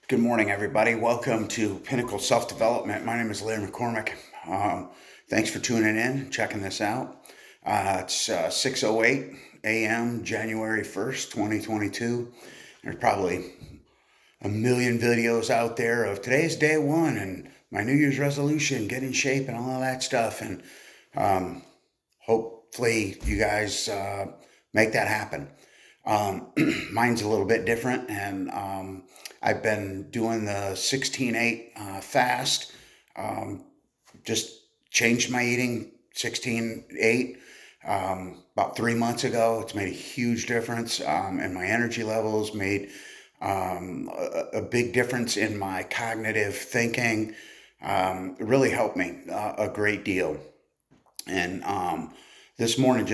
Good morning, everybody. Welcome to Pinnacle Self-Development. My name is Larry McCormick. Thanks for tuning in, checking this out. It's 6:08 a.m., January 1st, 2022. There's probably a million videos out there of today's day one and my New Year's resolution, get in shape and all of that stuff. And um, hopefully you guys make that happen. Mine's a little bit different, and I've been doing the 16/8 fast. Um, just changed my eating 16/8 about 3 months ago. It's made a huge difference in my energy levels, made a big difference in my cognitive thinking. It really helped me a great deal. And this morning,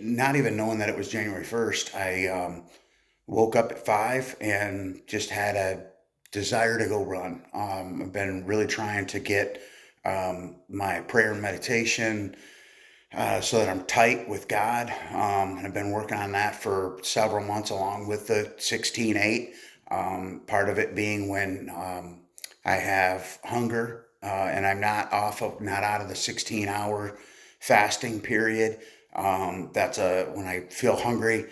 not even knowing that it was January 1st, I woke up at 5 and just had a desire to go run. I've been really trying to get my prayer and meditation so that I'm tight with God. And I've been working on that for several months along with the 16/8. Part of it being when I have hunger and I'm not out of the 16-hour fasting period. That's when I feel hungry.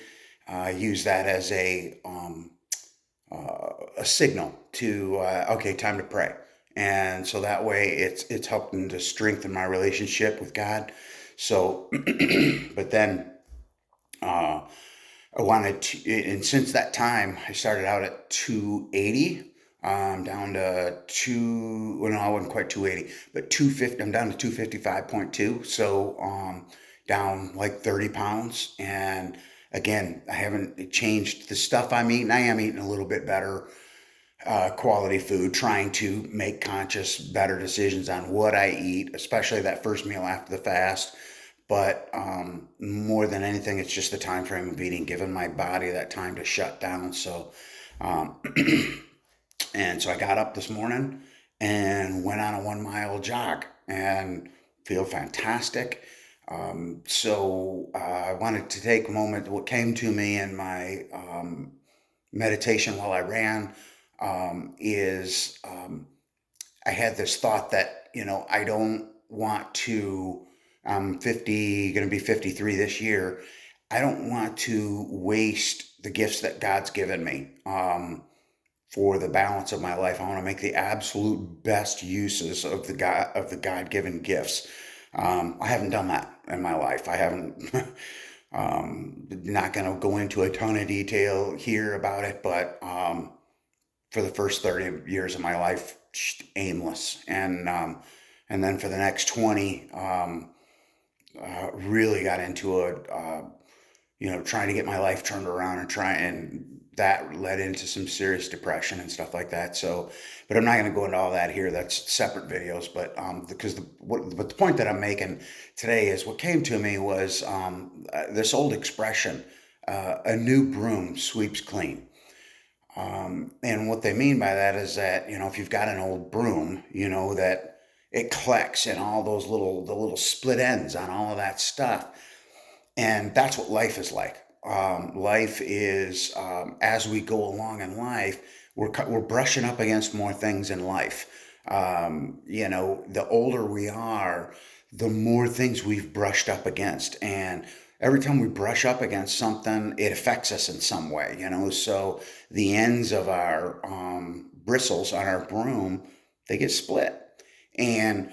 I use that as a signal to okay, time to pray, and so that way it's helping to strengthen my relationship with God. So, but then I wanted to, and since that time, I started out at 280. Down to well, no, I wasn't quite 280, but 250. I'm down to 255.2. So, down like 30 pounds. And again, I haven't changed the stuff I'm eating. I am eating a little bit better quality food, trying to make conscious, better decisions on what I eat, especially that first meal after the fast. But more than anything, it's just the time frame of eating, giving my body that time to shut down. So, um, and so I got up this morning and went on a 1 mile jog and feel fantastic. I wanted to take a moment. What came to me in my meditation while I ran is I had this thought that, I don't want to, I'm 50, going to be 53 this year. I don't want to waste the gifts that God's given me for the balance of my life. I want to make the absolute best uses of the God-given gifts. I haven't done that in my life. I haven't. Not going to go into a ton of detail here about it, but for the first 30 years of my life, just aimless, and then for the next 20, really got into trying to get my life turned around and that led into some serious depression and stuff like that. So, but I'm not going to go into all that here. That's separate videos. But but the point that I'm making today is what came to me was this old expression: "A new broom sweeps clean." And what they mean by that is that, if you've got an old broom, that it collects and all the little split ends on all of that stuff. And that's what life is like. Life is, as we go along in life, we're brushing up against more things in life. The older we are, the more things we've brushed up against. And every time we brush up against something, it affects us in some way. So the ends of our bristles on our broom, they get split. And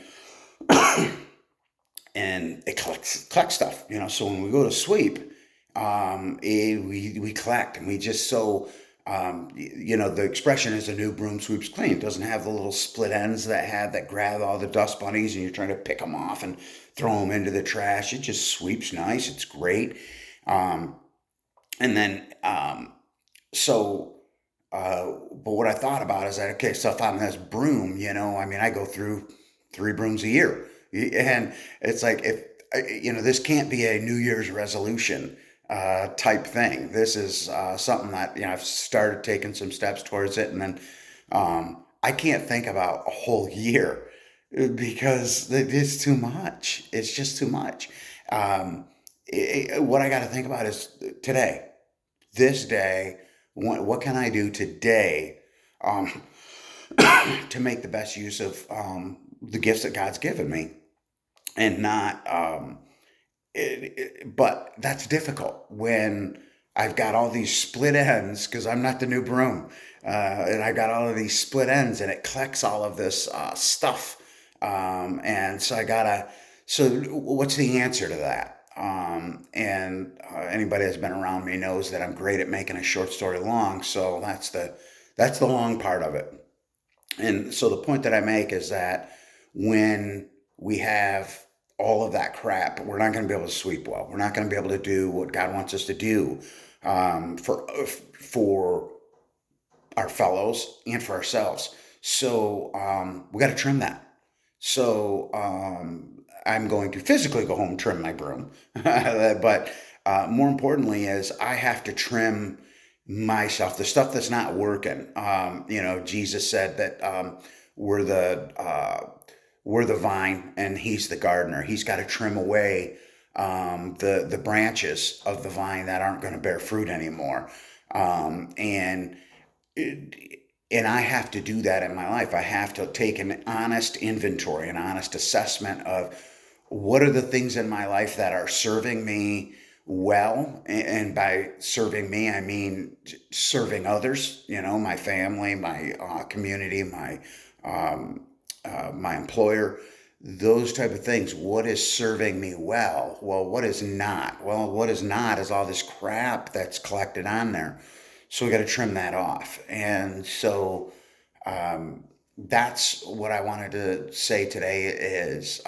and it collects stuff. So when we go to sweep, we collect, and we just the expression is a new broom sweeps clean. It doesn't have the little split ends that grab all the dust bunnies, and you're trying to pick them off and throw them into the trash. It just sweeps nice. It's great. And then so. But what I thought about is that, okay, so if I'm this broom, I go through 3 brooms a year. And it's like, this can't be a New Year's resolution type thing. This is something that, I've started taking some steps towards it. And then I can't think about a whole year because it's too much. It's just too much. What I got to think about is today, this day, what can I do today um, to make the best use of the gifts that God's given me, and not but that's difficult when I've got all these split ends because I'm not the new broom, and I got all of these split ends, and it collects all of this stuff, and so I gotta. So, what's the answer to that? And anybody that's been around me knows that I'm great at making a short story long. So that's the long part of it. And so the point that I make is that when we have all of that crap, we're not going to be able to sweep well. We're not going to be able to do what God wants us to do, for our fellows and for ourselves. So we got to trim that. So I'm going to physically go home and trim my broom, but more importantly is I have to trim myself, the stuff that's not working. Jesus said that we're the uh, we're the vine and he's the gardener. He's got to trim away the branches of the vine that aren't going to bear fruit anymore. And and I have to do that in my life. I have to take an honest inventory, an honest assessment of what are the things in my life that are serving me well. And by serving me, I mean serving others, my family, my community, my employer, those type of things. What is serving me well? Well, what is not? Well, what is not is all this crap that's collected on there. So we got to trim that off. And so that's what I wanted to say today is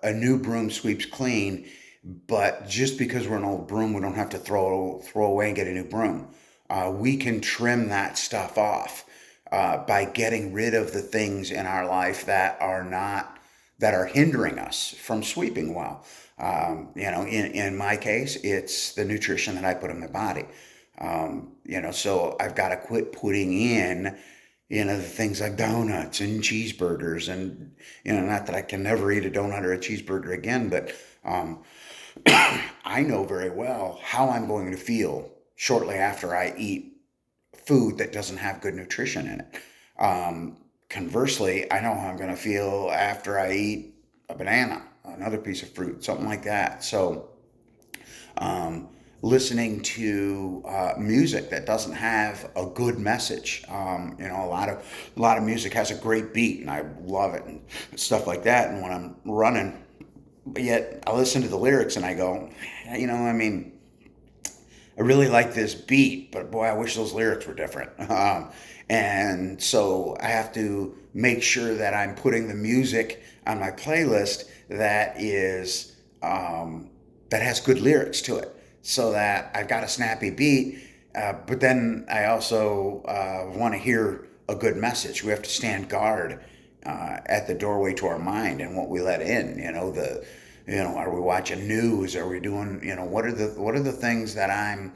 a new broom sweeps clean, but just because we're an old broom, we don't have to throw away and get a new broom. We can trim that stuff off by getting rid of the things in our life that are hindering us from sweeping well. In my case, it's the nutrition that I put in my body. So I've got to quit putting in, the things like donuts and cheeseburgers, and, not that I can never eat a donut or a cheeseburger again, but I know very well how I'm going to feel shortly after I eat food that doesn't have good nutrition in it. Conversely, I know how I'm going to feel after I eat a banana, another piece of fruit, something like that. So, listening to music that doesn't have a good message. A lot of music has a great beat, and I love it and stuff like that. And when I'm running, but yet I listen to the lyrics and I go, I mean, I really like this beat, but boy, I wish those lyrics were different. And so I have to make sure that I'm putting the music on my playlist that has good lyrics to it, so that I've got a snappy beat. But then I also want to hear a good message. We have to stand guard at the doorway to our mind and what we let in. Are we watching news? Are we doing? What are the things that I'm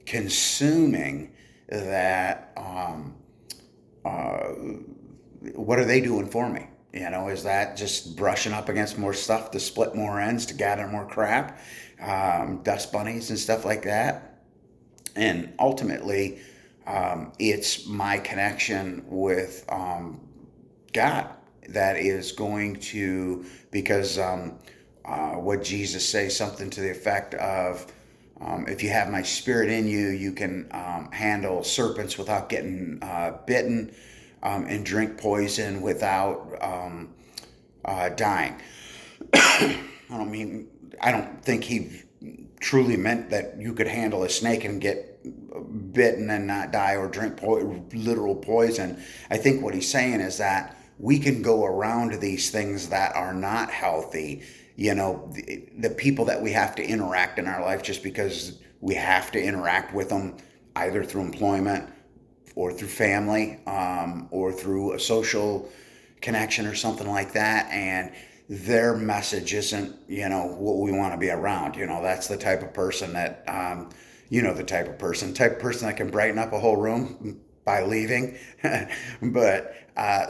consuming that what are they doing for me? Is that just brushing up against more stuff to split more ends to gather more crap, dust bunnies and stuff like that? And ultimately, it's my connection with God that is going to, because what Jesus says, something to the effect of, if you have my spirit in you, you can handle serpents without getting bitten, and drink poison without dying. I don't think he truly meant that you could handle a snake and get bitten and not die, or drink literal poison. I think what he's saying is that we can go around these things that are not healthy, the people that we have to interact in our life, just because we have to interact with them, either through employment or through family, or through a social connection or something like that. And their message isn't, what we want to be around. That's the type of person that, the type of person that can brighten up a whole room by leaving. But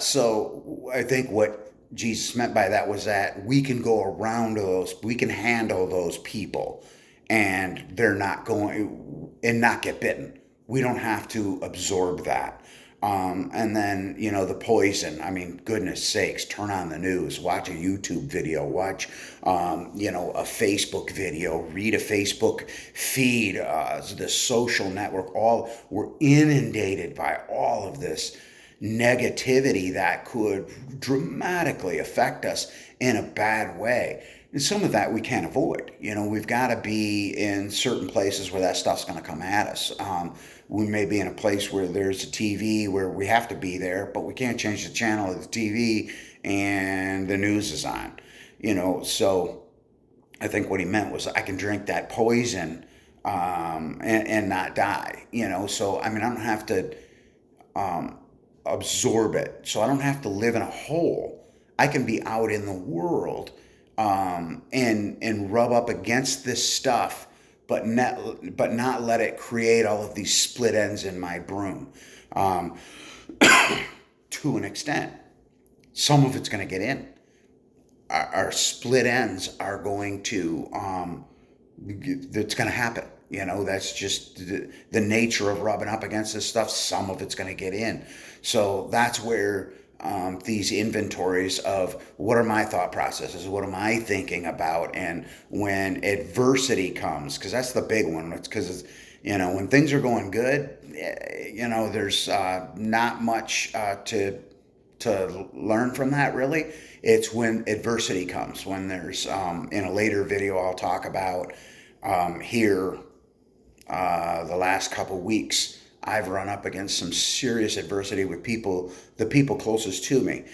so I think what Jesus meant by that was that we can go around those, we can handle those people, and they're not going and not get bitten. We don't have to absorb that. And then, the poison. I mean, goodness sakes, turn on the news, watch a YouTube video, watch, a Facebook video, read a Facebook feed, the social network. We're inundated by all of this negativity that could dramatically affect us in a bad way. And some of that we can't avoid. We've got to be in certain places where that stuff's going to come at us. We may be in a place where there's a TV where we have to be there, but we can't change the channel of the TV and the news is on. So I think what he meant was I can drink that poison and not die. So I mean, I don't have to absorb it. So I don't have to live in a hole. I can be out in the world and rub up against this stuff, but not let it create all of these split ends in my broom. To an extent, some of it's going to get in. Our split ends are going to, it's going to happen. That's just the nature of rubbing up against this stuff. Some of it's going to get in. So that's where these inventories of what are my thought processes, what am I thinking about, and when adversity comes, because that's the big one. It's because when things are going good, there's not much to learn from that really. It's when adversity comes, when there's in a later video I'll talk about here the last couple weeks. I've run up against some serious adversity with the people closest to me,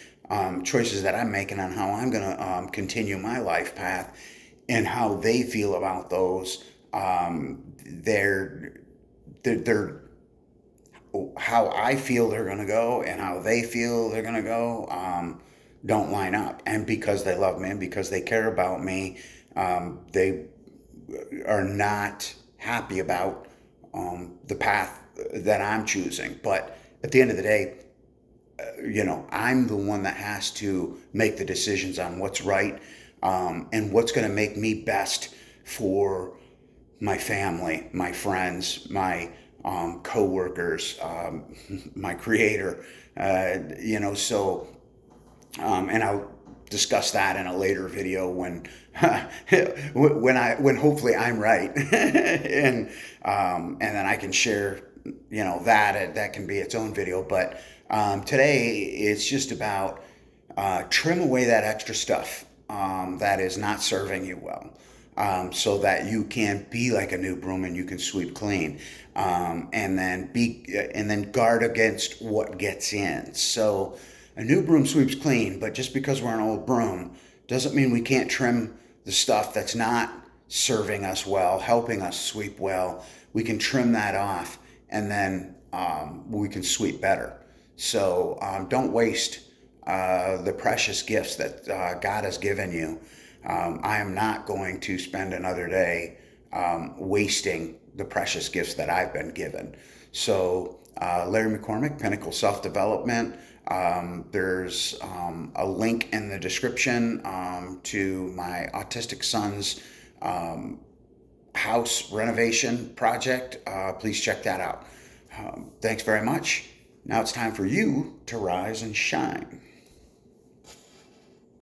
choices that I'm making on how I'm going to continue my life path, and how they feel about those. They're how I feel they're going to go and how they feel they're going to go don't line up. And because they love me and because they care about me, they are not happy about the path that I'm choosing. But at the end of the day, I'm the one that has to make the decisions on what's right and what's going to make me best for my family, my friends, my co-workers, my creator. So and I'll discuss that in a later video when when hopefully I'm right, and then I can share that can be its own video. But today it's just about trim away that extra stuff that is not serving you well, so that you can be like a new broom and you can sweep clean, and then guard against what gets in. So a new broom sweeps clean, but just because we're an old broom doesn't mean we can't trim the stuff that's not serving us well, helping us sweep well. We can trim that off, and then we can sweep better. So don't waste the precious gifts that God has given you. I am not going to spend another day wasting the precious gifts that I've been given. So Larry McCormick, Pinnacle Self-Development. There's a link in the description to my autistic son's house renovation project. Please check that out. Thanks very much. Now it's time for you to rise and shine.